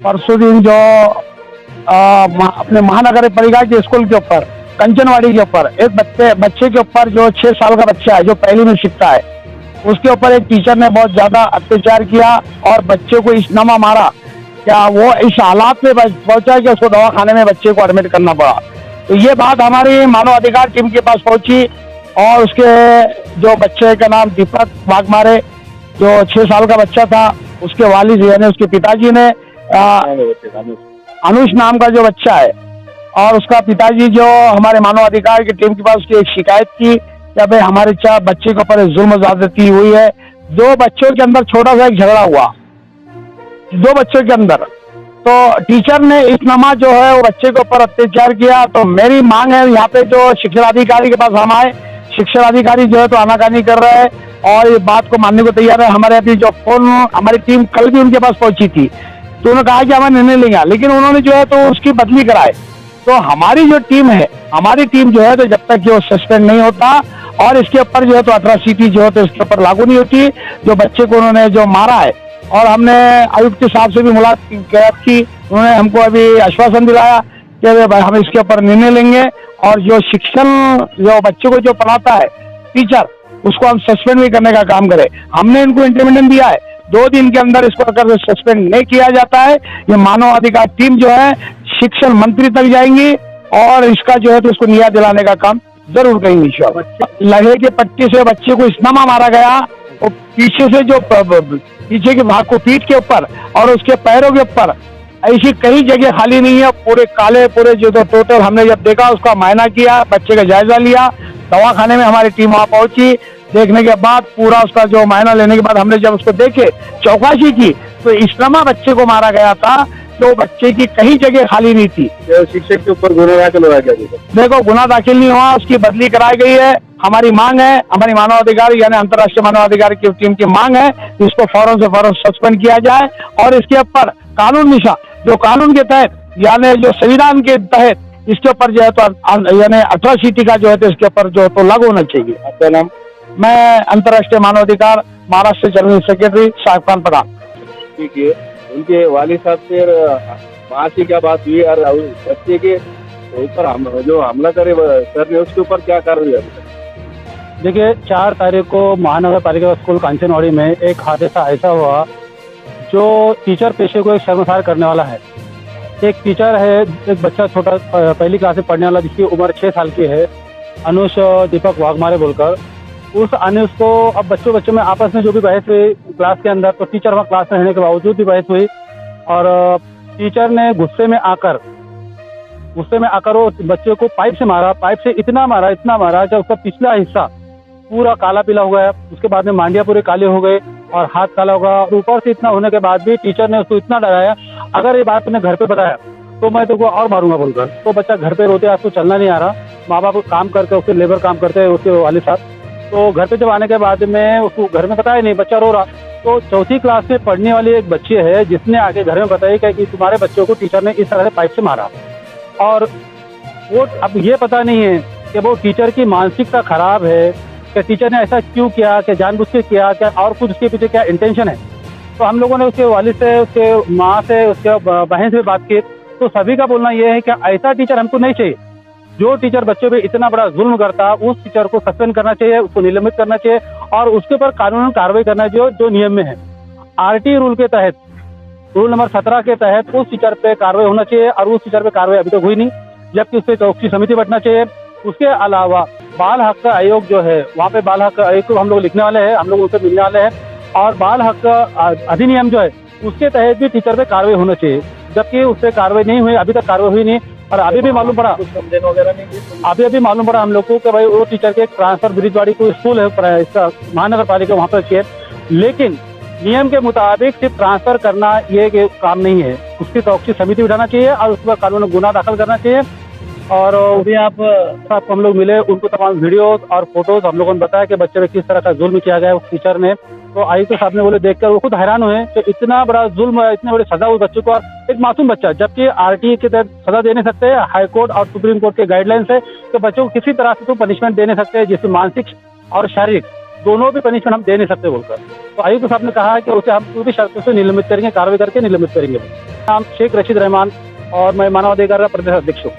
परसों दिन जो अपने महानगर पालिका के स्कूल के ऊपर कंचनवाड़ी के ऊपर एक बच्चे के ऊपर जो 6 साल का बच्चा है जो पहली में सीखता है, उसके ऊपर एक टीचर ने बहुत ज्यादा अत्याचार किया और बच्चे को इतना मारा क्या वो इस हालात में पहुंचा कि उसको दवाखाने में बच्चे को एडमिट करना पड़ा। तो ये बात हमारी मानव अधिकार टीम के पास पहुंची और उसके जो बच्चे का नाम दीपक वाघमारे जो 6 साल का बच्चा था, उसके वालिद यानी उसके पिताजी ने अनुष नाम का जो बच्चा है और उसका पिताजी जो हमारे मानव अधिकार की टीम के पास उसकी एक शिकायत की कि भाई हमारे बच्चे के ऊपर जुल्म ज्यादती हुई है। 2 बच्चों के अंदर छोटा सा एक झगड़ा हुआ, 2 बच्चों के अंदर, तो टीचर ने इतना जो है वो बच्चे के ऊपर अत्याचार किया। तो मेरी मांग है यहाँ पे जो शिक्षा अधिकारी के पास हम आए, शिक्षा अधिकारी जो है तो आनाकानी कर रहे हैं और ये बात को मानने को तैयार है। हमारे अभी जो फोन हमारी टीम कल भी उनके पास पहुंची थी तो उन्होंने कहा कि हमें निर्णय लेंगे, लेकिन उन्होंने जो है तो उसकी बदली कराए। तो हमारी जो टीम है, हमारी टीम जो है तो जब तक कि वो सस्पेंड नहीं होता और इसके ऊपर जो है तो अट्रॉसिटी जो है तो इसके ऊपर लागू नहीं होती, जो बच्चे को उन्होंने जो मारा है। और हमने आयुक्त साहब से भी मुलाकात की, उन्होंने हमको अभी आश्वासन दिलाया कि भाई हम इसके ऊपर निर्णय लेंगे और जो शिक्षण जो बच्चे को जो पढ़ाता है टीचर, उसको हम सस्पेंड भी करने का काम करें। हमने इनको इंटीमेशन दिया है 2 दिन के अंदर इसको अगर सस्पेंड नहीं किया जाता है, ये मानव अधिकार टीम जो है शिक्षण मंत्री तक जाएंगी और इसका जो है तो उसको न्याय दिलाने का काम जरूर करेंगे इंशाल्लाह। लगे के पट्टी से बच्चे को इतना मारा गया और पीछे से जो पीछे के भाग को पीठ के ऊपर और उसके पैरों के ऊपर, ऐसी कई जगह खाली नहीं है, पूरे काले पूरे जो तो टोटल। हमने जब देखा उसका मायना किया, बच्चे का जायजा लिया, दवाखाने में हमारी टीम वहां पहुंची, देखने के बाद पूरा उसका जो मायना लेने के बाद हमने जब उसको देखे चौकसी की तो इस तरह बच्चे को मारा गया था तो बच्चे की कहीं जगह खाली नहीं थी। शिक्षक के ऊपर गुना दाखिल हुआ क्या? देखो गुना दाखिल नहीं हुआ, उसकी बदली कराई गई है। हमारी मांग है, हमारी मानव अधिकार यानी अंतर्राष्ट्रीय मानव अधिकार की टीम की मांग है इसको फौरन से फौरन सस्पेंड किया जाए और इसके ऊपर कानून निशा जो कानून के तहत यानी जो संविधान के तहत इसके ऊपर जो है तो यानी अट्रॉसिटी का जो है तो इसके ऊपर जो है तो लागू होना चाहिए। आपका नाम? मैं अंतर्राष्ट्रीय मानव अधिकार महाराष्ट्र जनरल सेक्रेटरी शाहरुख खान पठान। ठीक है, उनके वालिद साहब से वहाँ की क्या बात हुई और बच्चे के ऊपर जो हमला करे सर ने उसके ऊपर क्या कार्रवाई हुई? देखिए 4 तारीख को महानगर पालिका स्कूल कांचनवाड़ी में एक हादसा ऐसा हुआ जो टीचर पेशे को एक शर्मसार करने वाला है। एक टीचर है, एक बच्चा छोटा पहली क्लास में पढ़ने वाला जिसकी उम्र 6 साल की है, अनुष दीपक वाघमारे बोलकर। उस अनुष को अब बच्चों में आपस में जो भी बहस हुई क्लास के अंदर, तो टीचर वहाँ क्लास में रहने के बावजूद भी बहस हुई और टीचर ने गुस्से में आकर वो बच्चे को पाइप से इतना मारा जब उसका पिछला हिस्सा पूरा काला पीला हो गया, उसके बाद में मांडिया पूरे काले हो गए और हाथ काला हो गया। और ऊपर से इतना होने के बाद भी टीचर ने उसको इतना डराया, अगर ये बात तुमने घर पे बताया तो मैं तुमको और मारूंगा बोलकर। तो बच्चा घर पे रोते, आज तो चलना नहीं आ रहा, माँ बाप काम करते, उसके लेबर काम करते हैं उसके वालिद साहब। तो घर पे जब आने के बाद में उसको घर में बताया नहीं, बच्चा रो रहा। तो 4th क्लास में पढ़ने वाली एक बच्ची है जिसने आगे घर में बताया कि तुम्हारे बच्चों को टीचर ने इस तरह से पाइप से मारा। और वो अब ये पता नहीं है कि वो टीचर की मानसिकता खराब है कि टीचर ने ऐसा क्यों किया, कि जानबूझ के किया क्या, और कुछ उसके पीछे क्या इंटेंशन है। तो हम लोगों ने उसके वालिद से, उसके माँ से, उसके बहन से बात की, तो सभी का बोलना ये है कि ऐसा टीचर हमको नहीं चाहिए। जो टीचर बच्चों पे इतना बड़ा जुल्म करता उस टीचर को सस्पेंड करना चाहिए, उसको निलंबित करना चाहिए और उसके ऊपर कानूनी कार्रवाई करना चाहिए जो नियम में है। RT रूल के तहत, रूल नंबर 17 के तहत उस टीचर पे कार्रवाई होना चाहिए और उस टीचर पे कार्रवाई अभी तक हुई नहीं, जबकि उस पर चौकसी समिति बैठना चाहिए। उसके अलावा बाल हक आयोग जो है, वहाँ पे बाल हक आयोग को हम लोग लिखने वाले हैं, हम लोग उनसे मिलने वाले हैं और बाल हक अधिनियम जो है उसके तहत भी टीचर पे कार्रवाई होना चाहिए, जबकि उस पर कार्रवाई नहीं हुई, अभी तक कार्रवाई हुई नहीं। और अभी भी मालूम पड़ा हम लोग को कि भाई वो टीचर के ट्रांसफर ब्रिजवाड़ी को स्कूल है इसका महानगर पालिका वहाँ पर किया, लेकिन नियम के मुताबिक सिर्फ ट्रांसफर करना ये काम नहीं है, उसकी चौकसी समिति बिठाना चाहिए और उस पर कानूनी गुना दाखिल करना चाहिए। और अभी आपको हम लोग मिले, उनको तमाम वीडियोस और फोटोज हम लोगों ने बताया कि बच्चे पे किस तरह का जुल्म किया गया है उस टीचर ने। तो आयुक्त साहब ने बोले देखकर वो खुद हैरान हुए कि इतना बड़ा जुल्म, इतनी बड़ी सजा उस बच्चे को, और एक मासूम बच्चा, जबकि RT के तहत सजा दे नहीं सकते, हाई कोर्ट और सुप्रीम कोर्ट के गाइडलाइंस है तो बच्चों को किसी तरह से तो पनिशमेंट दे नहीं सकते, जिससे मानसिक और शारीरिक दोनों भी पनिशमेंट हम दे नहीं सकते बोलकर। तो आयुक्त साहब ने कहा कि उसे हम पूरी शर्तों से निलंबित करेंगे, कार्रवाई करके निलंबित करेंगे। नाम शेख रशीद रहमान और मैं मानवाधिकार का प्रदेश अध्यक्ष हूँ।